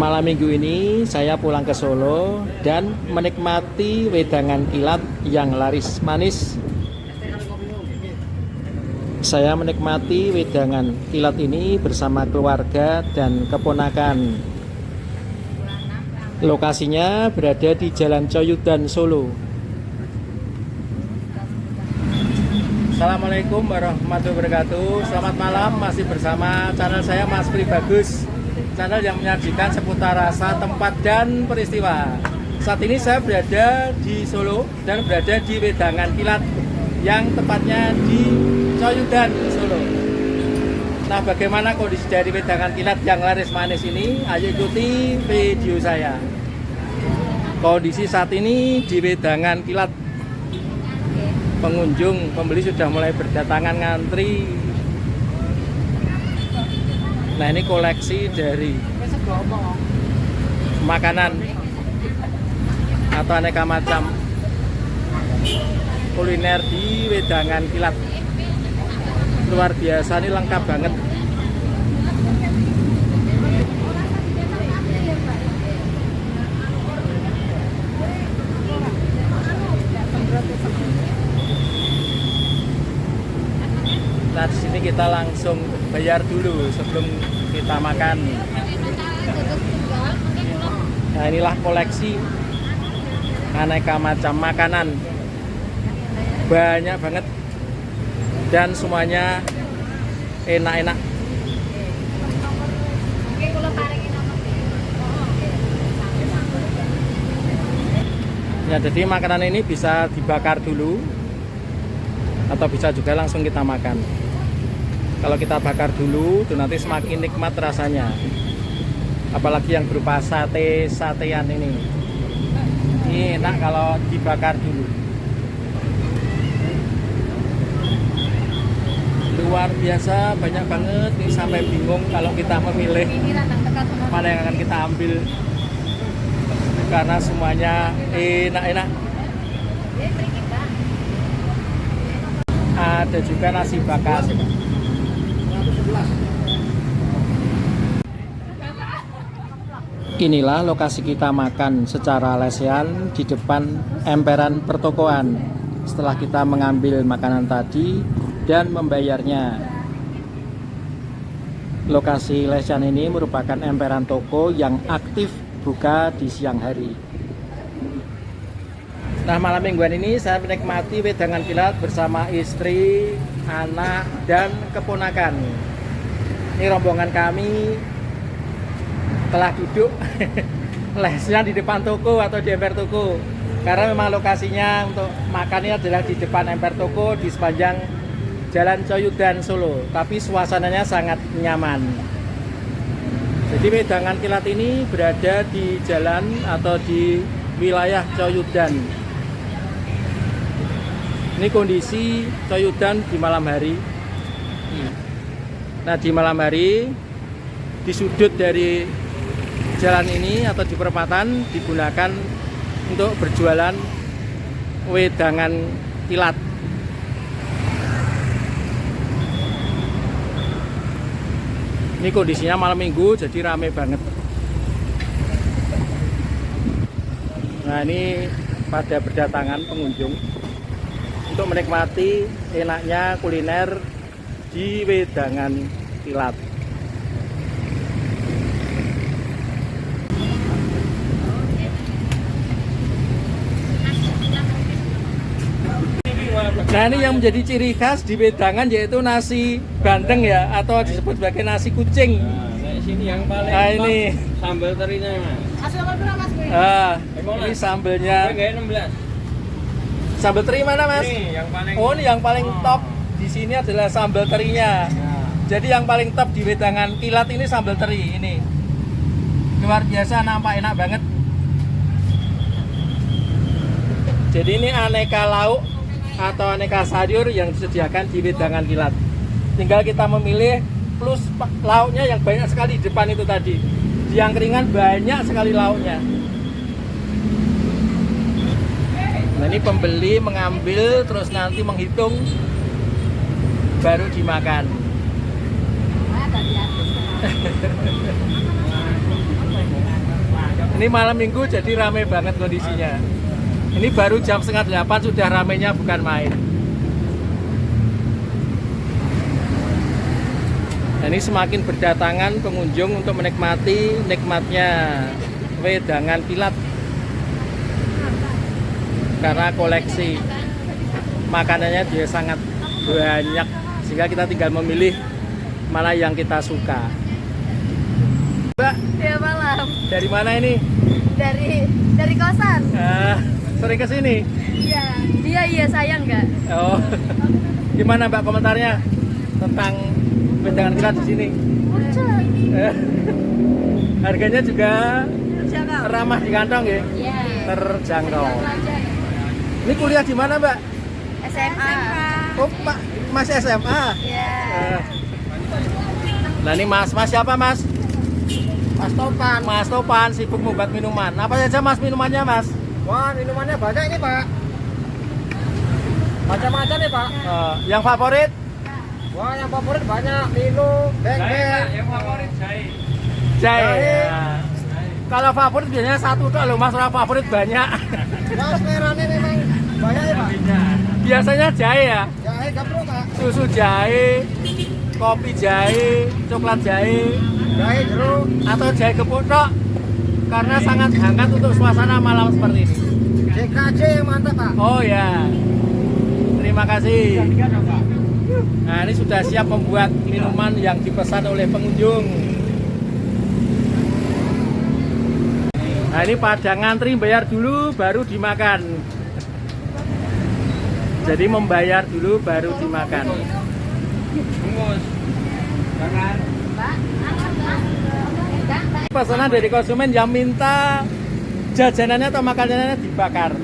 Malam minggu ini saya pulang ke Solo dan menikmati wedangan kilat yang laris manis. Saya menikmati wedangan kilat ini bersama keluarga dan keponakan. Lokasinya berada di Jalan Coyudan, Solo. Assalamualaikum warahmatullahi wabarakatuh. Selamat malam, masih bersama channel saya Mas Pri Bagus, channel yang menyajikan seputar rasa, tempat, dan peristiwa. Saat ini saya berada di Solo dan berada di wedangan kilat yang tepatnya di Coyudan, Solo. Nah, bagaimana kondisi dari wedangan kilat yang laris manis ini? Ayo ikuti video saya. Kondisi saat ini di wedangan kilat, pengunjung, pembeli sudah mulai berdatangan ngantri. Nah, ini koleksi dari makanan atau aneka macam kuliner di wedangan kilat. Luar biasa, ini lengkap banget. Nah, di sini kita langsung bayar dulu sebelum kita makan. Nah, inilah koleksi aneka macam makanan. Banyak banget dan semuanya enak-enak. Ya, jadi makanan ini bisa dibakar dulu atau bisa juga langsung kita makan. Kalau kita bakar dulu, itu nanti semakin nikmat rasanya. Apalagi yang berupa sate-satean ini. Ini enak kalau dibakar dulu. Luar biasa, banyak banget. Ini sampai bingung kalau kita memilih mana yang akan kita ambil. Karena semuanya enak-enak. Ada juga nasi bakar. Inilah lokasi kita makan secara lesehan di depan emperan pertokoan. Setelah kita mengambil makanan tadi dan membayarnya. Lokasi lesehan ini merupakan emperan toko yang aktif buka di siang hari. Nah, malam mingguan ini saya menikmati wedangan kilat bersama istri, anak, dan keponakan. Ini rombongan kami telah duduk lesnya di depan toko atau di emper toko. Karena memang lokasinya untuk makannya adalah di depan emper toko di sepanjang Jalan Coyudan, Solo. Tapi suasananya sangat nyaman. Jadi wedangan kilat ini berada di jalan atau di wilayah Coyudan. Ini kondisi Coyudan di malam hari. Nah, di malam hari di sudut dari jalan ini atau di perempatan digunakan untuk berjualan wedangan kilat. Ini kondisinya malam minggu, jadi rame banget. Nah, ini pada berdatangan pengunjung untuk menikmati enaknya kuliner di wedangan kilat. Nah, ini yang menjadi ciri khas di wedangan yaitu nasi bandeng ya, atau disebut sebagai nasi kucing. Nah, sini yang paling nah, ini sambal terinya, Mas. Ini sambelnya. 16. Sambal teri mana, Mas? Ini yang paling. Oh, ini yang paling top di sini adalah sambal terinya. Jadi yang paling top di wedangan kilat ini sambal teri ini. Luar biasa, nampak enak banget. Jadi ini aneka lauk atau aneka sayur yang disediakan di wedangan kilat. Tinggal kita memilih, plus lauknya yang banyak sekali di depan itu tadi. Di angkringan banyak sekali lauknya. Nah, ini pembeli mengambil terus nanti menghitung baru dimakan. Ini malam minggu jadi rame banget kondisinya. Ini baru jam 7:30 sudah ramenya bukan main. Dan ini semakin berdatangan pengunjung untuk menikmati nikmatnya wedangan kilat. Karena koleksi makanannya dia sangat banyak, sehingga kita tinggal memilih mana yang kita suka. Mbak, Ya malam. dari mana ini? Dari kosan. Sering ke sini? Iya. Iya sayang nggak? Oh. Gimana Mbak komentarnya tentang wedangan kilat di sini? Harganya juga ramah di kantong ya? Iya. Terjangkau. Ini kuliah di mana Mbak? SMA. Oh, Pak, masih SMA? Iya. Nah ini mas siapa mas? Mas Topan. Mas Topan sibuk membuat minuman. Apa saja mas minumannya mas? Wah, minumannya banyak ini, Pak. Macam-macam nih, Pak. Yang favorit? Wah, yang favorit banyak. Milo, beng-beng. Yang favorit jahe. Jahe. Nah, kalau favorit biasanya satu tuh loh mas, orang favorit banyak. Mas merahnya memang banyak ya, Pak. Biasanya jahe ya? Jahe gabro, Pak. Susu jahe, kopi jahe, coklat jahe, Jahe jeruk. atau jahe gepuk tok. Karena sangat hangat untuk suasana malam seperti ini. JKJ yang mantap, Pak. Oh ya, terima kasih. Nah ini sudah siap membuat minuman yang dipesan oleh pengunjung. Nah ini pada ngantri bayar dulu baru dimakan. Jadi membayar dulu baru dimakan. Pesanan dari konsumen yang minta jajanannya atau makanannya dibakar.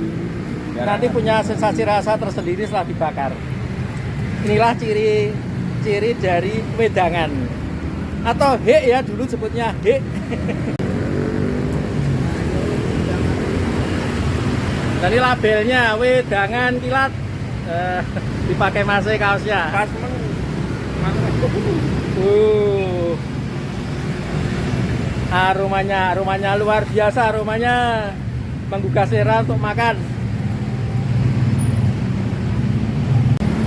Nanti punya sensasi rasa tersendiri setelah dibakar. Inilah ciri dari wedangan. Atau hek ya, dulu sebutnya hek. Dan ini labelnya wedangan kilat. Dipakai masih kaosnya. Aromanya luar biasa, aromanya menggugah selera untuk makan.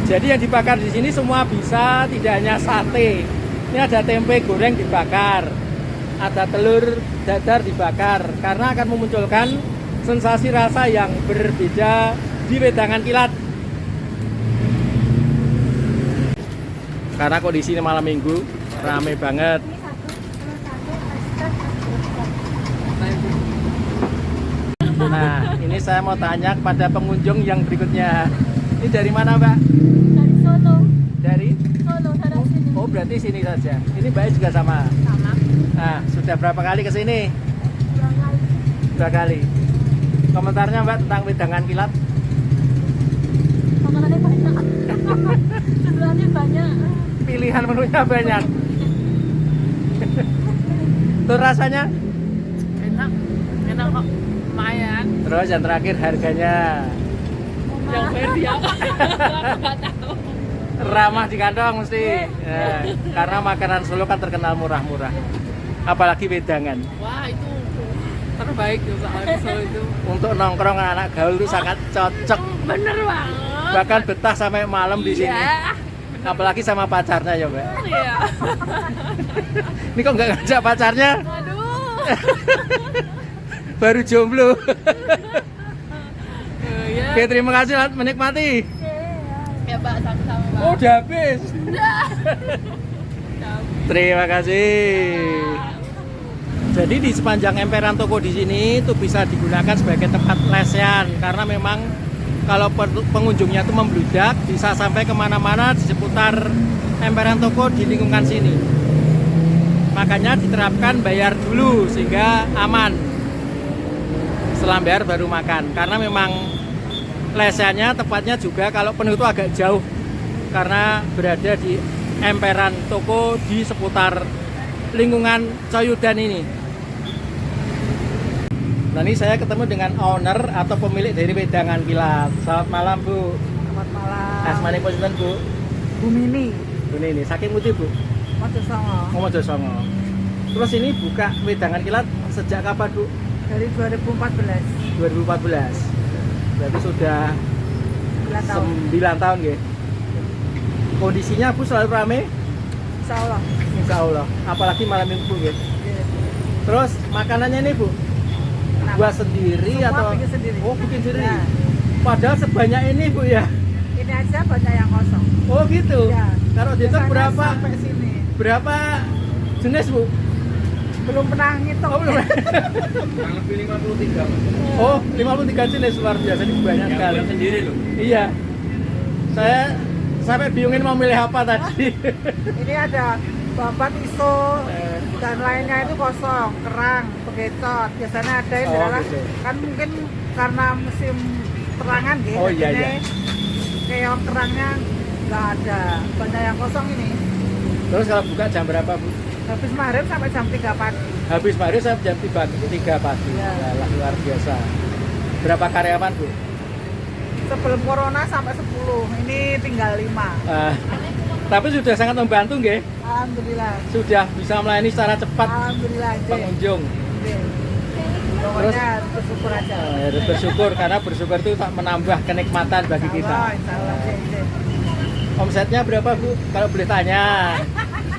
Jadi yang dibakar di sini semua bisa, tidak hanya sate. Ini ada tempe goreng dibakar, ada telur dadar dibakar, karena akan memunculkan sensasi rasa yang berbeda di wedangan kilat. Karena kondisi ini malam minggu rame banget. Nah, ini saya mau tanya kepada pengunjung yang berikutnya. Ini dari mana, Mbak? Dari Solo. Dari? Solo sana sini. Oh, berarti sini saja. Ini Mbak juga sama. Sama. Nah, sudah berapa kali ke sini? 2 kali. Komentarnya Mbak tentang wedangan kilat? Makanannya banyak. Sebenarnya banyak. Pilihan menunya banyak. Tuh rasanya? Enak. Enak kok. Lumayan. Terus yang terakhir harganya Yang dia. Enggak tahu. ramah di kantong mesti. Nah, karena makanan Solo kan terkenal murah-murah. Apalagi wedangan. Wah, itu terbaik tuh soalnya Solo itu. Untuk nongkrong anak gaul itu sangat cocok. Bener banget. Bahkan betah sampai malam di sini. Iya. Apalagi sama pacarnya ya, Mbak. Iya. Ini kok nggak ngajak pacarnya? Aduh. Baru jomblo. Iya. Oke, terima kasih menikmati. Ya, Mbak, sama-sama, Mbak. Oh, udah habis. Terima kasih. Jadi di sepanjang emperan toko di sini itu bisa digunakan sebagai tempat lesehan karena memang kalau pengunjungnya itu membludak bisa sampai kemana-mana di seputar emperan toko di lingkungan sini. Makanya diterapkan bayar dulu sehingga aman. Setelah bayar baru makan karena memang lesehannya tepatnya juga kalau penuh itu agak jauh karena berada di emperan toko di seputar lingkungan Coyudan ini. Nah ini saya ketemu dengan owner atau pemilik dari wedangan kilat. Selamat malam Bu. Selamat malam. Asmane punten Bu? Bu Mini, Bu ini saking putih Bu. Mojosongo. Mojo Songo. Terus ini buka wedangan kilat sejak kapan Bu? Dari 2014. 2014. Berarti sudah 9 tahun. 9 tahun ya. Kondisinya Bu selalu rame? Insya Allah. Insya Allah. Apalagi malam minggu ya. Iya. Terus makanannya ini Bu? Kenapa? Buat sendiri Semua atau? bikin sendiri. Oh bikin sendiri. Ya. Padahal sebanyak ini Bu ya? Ini aja banyak yang kosong. Oh gitu? Ya. Kalau Di dihitung sana berapa? Sampai sini. Berapa jenis Bu? Belum pernah ngitung. Oh belum. Kurang lebih 53. Oh 53 jenis, luar biasa, ini banyak Yang sekali. buat sendiri loh. Iya. Saya sampai bingungin mau milih apa tadi. Ini ada babat iso dan lainnya itu kosong, kerang, begecot. Biasanya ada yang Oh, adalah gitu. kan mungkin karena musim perangan gitu. Oh, iya, iya. Kayak kerangnya nggak ada, banyak yang kosong ini. Terus kalau buka jam berapa Bu? Habis maghrib sampai jam 3 pagi. Habis maghrib sampai jam 3 pagi. Iya. Yalah, luar biasa. Berapa karyawan Bu? Sebelum corona sampai 10, ini tinggal 5. Tapi sudah sangat membantu nggih. Alhamdulillah. Sudah bisa melayani secara cepat Alhamdulillah aja. pengunjung. Pokoknya bersyukur aja. Harus bersyukur karena bersyukur itu tak menambah kenikmatan bagi kita. Insya Allah, insya Allah. Omsetnya berapa Bu? Kalau boleh tanya.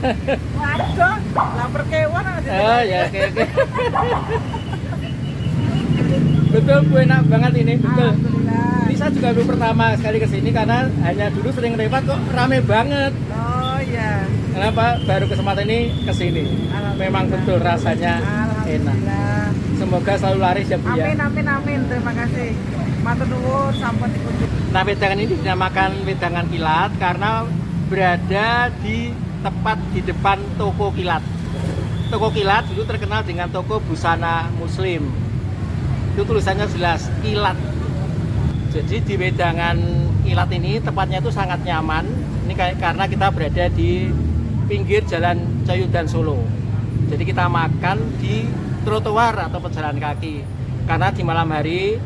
Waduh, lapar kewan ada. Oh ya, oke. Betul Bu, enak banget ini, betul. Alhamdulillah. Ini saya juga baru pertama sekali kesini karena hanya dulu sering lewat kok rame banget. Oh iya. Kenapa baru kesempatan ini kesini? Alhamdulillah. Memang betul rasanya enak. Alhamdulillah. Semoga selalu laris ya Bu ya. Amin, amin, amin. Terima kasih. Matur nuwun sampun dikunjungi. Nah, wedangan ini dinamakan wedangan kilat karena berada di tepat di depan toko kilat. Toko kilat dulu terkenal dengan toko busana muslim. Itu tulisannya jelas kilat. Jadi di wedangan kilat ini tempatnya itu sangat nyaman. Ini karena kita berada di pinggir jalan Coyudan Solo. Jadi kita makan di trotoar atau pejalan kaki. Karena di malam hari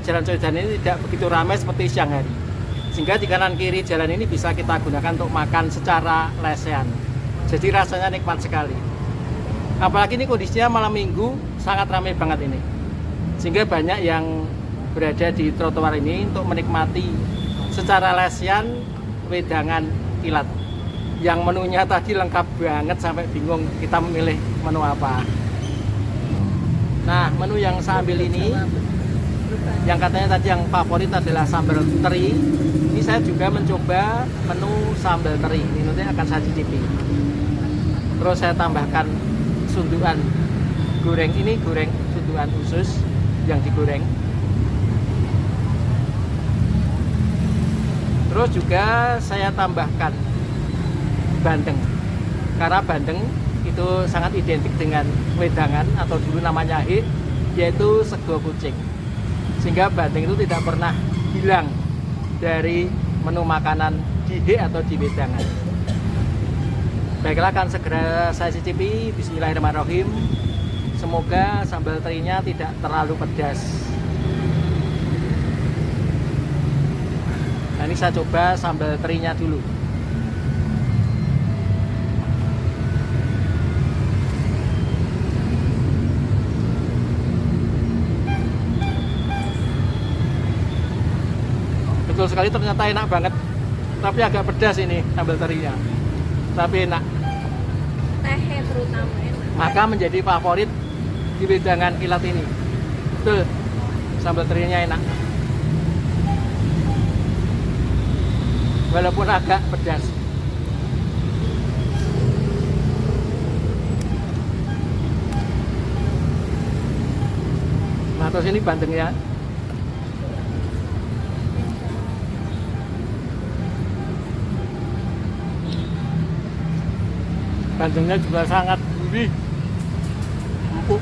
jalan Coyudan ini tidak begitu ramai seperti siang hari. Sehingga di kanan kiri jalan ini bisa kita gunakan untuk makan secara lesehan. Jadi rasanya nikmat sekali. Apalagi ini kondisinya malam minggu sangat ramai banget ini. Sehingga banyak yang berada di trotoar ini untuk menikmati secara lesehan wedangan kilat. Yang menunya tadi lengkap banget sampai bingung kita memilih menu apa. Nah, menu yang saya ambil ini, yang katanya tadi yang favorit adalah sambal teri. Ini saya juga mencoba menu sambal teri. Ini nanti akan saya cicipi. Terus saya tambahkan sundukan goreng. Ini goreng sundukan usus yang digoreng. Terus juga saya tambahkan bandeng. Karena bandeng itu sangat identik dengan wedangan atau dulu namanya hik, yaitu sego kucing. Sehingga bandeng itu tidak pernah hilang dari menu makanan di hik atau di wedangan. Baiklah, akan segera saya cicipi. Bismillahirrahmanirrahim. Semoga sambal terinya tidak terlalu pedas. Nah, ini saya coba sambal terinya dulu. Betul sekali, ternyata enak banget. Tapi agak pedas ini sambal terinya. Tapi enak. Tehnya terutama enak. Maka menjadi favorit di wedangan kilat ini. Betul. Sambal terinya enak. Walaupun agak pedas. Nah, terus ini bandengnya. Bandengnya juga sangat gurih, empuk.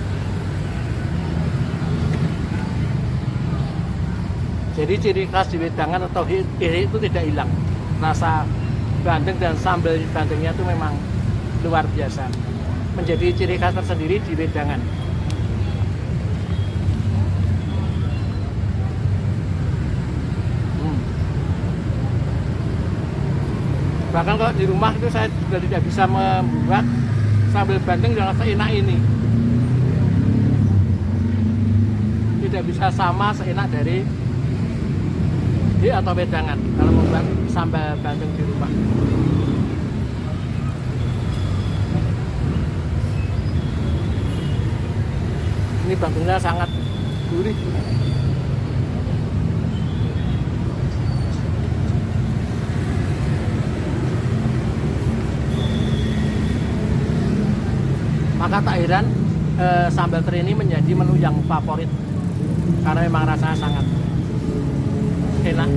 Jadi ciri khas di wedangan atau hik itu tidak hilang. Rasa bandeng dan sambal bandengnya itu memang luar biasa. Menjadi ciri khas tersendiri di wedangan. Bahkan kalau di rumah itu saya juga tidak bisa membuat sambal bandeng yang seenak ini. tidak bisa sama seenak dari atau wedangan kalau membuat sambal bandeng di rumah. Ini bandengnya sangat gurih. Maka tak heran sambal teri ini menjadi menu yang favorit karena memang rasanya sangat enak.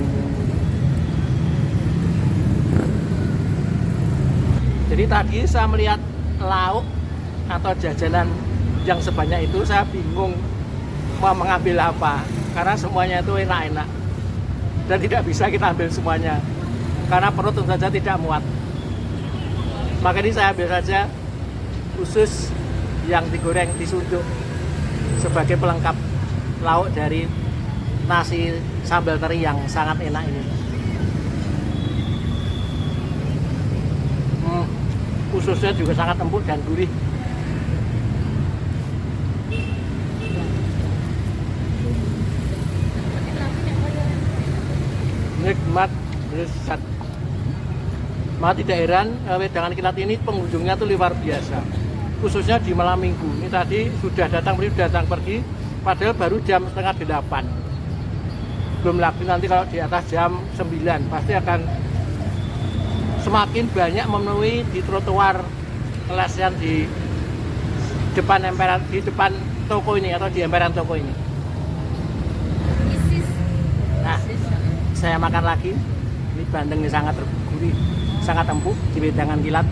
Jadi tadi saya melihat lauk atau jajanan yang sebanyak itu, saya bingung mau mengambil apa karena semuanya itu enak-enak dan tidak bisa kita ambil semuanya karena perut tentu saja tidak muat. Maka ini saya ambil saja usus yang digoreng disunduk sebagai pelengkap lauk dari nasi sambal teri yang sangat enak ini. Ususnya juga sangat empuk dan gurih. Nikmat, lezat. Maka tidak heran wedangan kilat ini pengunjungnya tuh luar biasa. Khususnya di malam minggu. Ini tadi sudah datang pergi, padahal baru jam setengah 8. Belum lagi nanti kalau di atas jam 9 pasti akan semakin banyak memenuhi di trotoar lesehan di depan emperan, di depan toko ini atau di emperan toko ini. Nah, saya makan lagi. Ini bandeng ini sangat gurih, sangat empuk di wedangan kilat.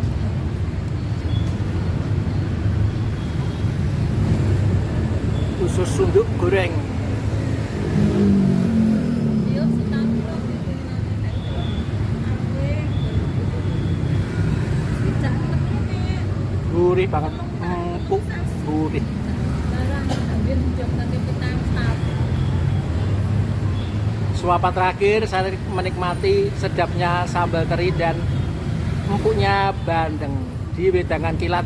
Usus sunduk goreng. Gurih banget, empuk, gurih. Suapan terakhir saya menikmati sedapnya sambal teri dan empuknya bandeng di wedangan kilat.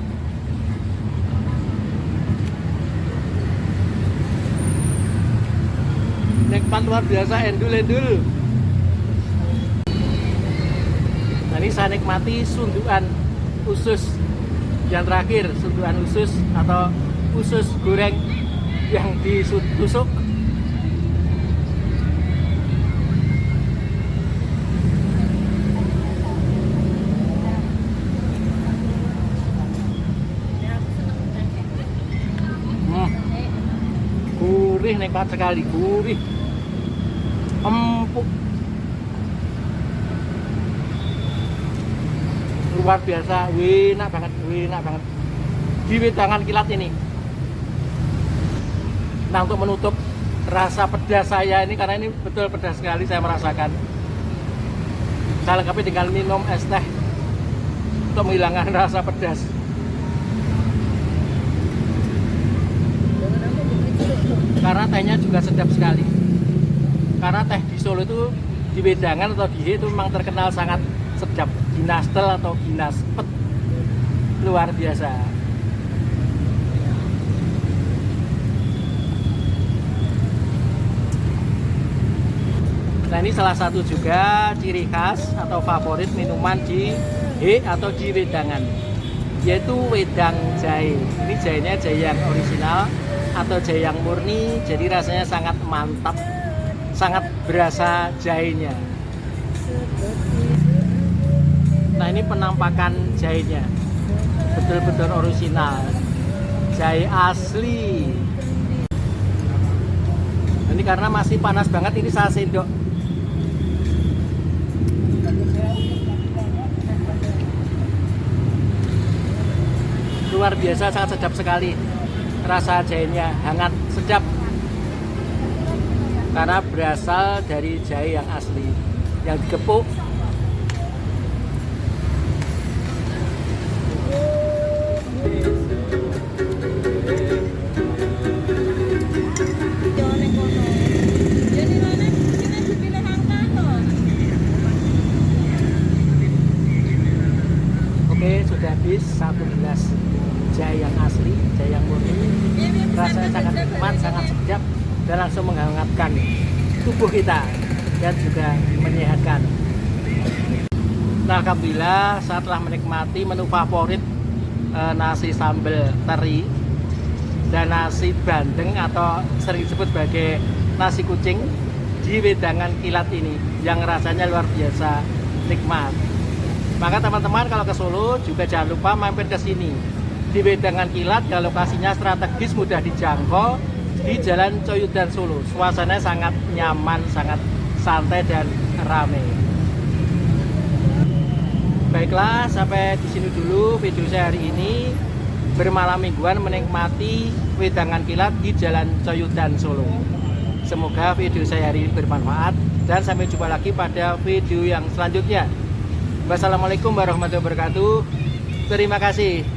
Nikmat luar biasa, endul-endul. Nah, ini saya nikmati sundukan usus yang terakhir, sundukan usus atau usus goreng yang ditusuk. Gurih, nikmat sekali, gurih, empuk, luar biasa, enak banget, enak banget di wedangan kilat ini. Nah, untuk menutup rasa pedas saya ini, karena ini betul pedas sekali saya merasakan, saya lengkapi dengan minum es teh untuk menghilangkan rasa pedas. Karena tehnya juga sedap sekali. Karena teh di Solo itu di wedangan atau di itu memang terkenal sangat sedap. Ginastel atau ginaspet, luar biasa. Nah, ini salah satu juga ciri khas atau favorit minuman di atau di wedangan, yaitu wedang jahe. Ini jahenya jahe yang original atau jahe yang murni, jadi rasanya sangat mantap, sangat berasa jahenya. Nah, ini penampakan jahenya betul-betul original, jahe asli. Ini karena masih panas banget, ini saya sendok. Luar biasa, sangat sedap sekali. Rasa jahenya hangat, sedap. Karena berasal dari jahe yang asli, yang digepuk. Oke, sudah habis satu gelas jahe yang asli, jahe yang murni. Rasanya sangat nikmat, sangat sedap. dan langsung menghangatkan tubuh kita dan juga menyehatkan. Nah, alhamdulillah saya telah menikmati menu favorit nasi sambal teri dan nasi bandeng atau sering disebut sebagai nasi kucing di Wedangan Kilat ini yang rasanya luar biasa nikmat. Maka teman-teman kalau ke Solo juga jangan lupa mampir ke sini di Wedangan Kilat dan lokasinya strategis, mudah dijangkau di Jalan Coyudan Solo. Suasananya sangat nyaman, sangat santai dan ramai. Baiklah, sampai di sini dulu video saya hari ini. Bermalam mingguan menikmati Wedangan Kilat di Jalan Coyudan Solo. Semoga video saya hari ini bermanfaat dan sampai jumpa lagi pada video yang selanjutnya. Wassalamualaikum warahmatullahi wabarakatuh. Terima kasih.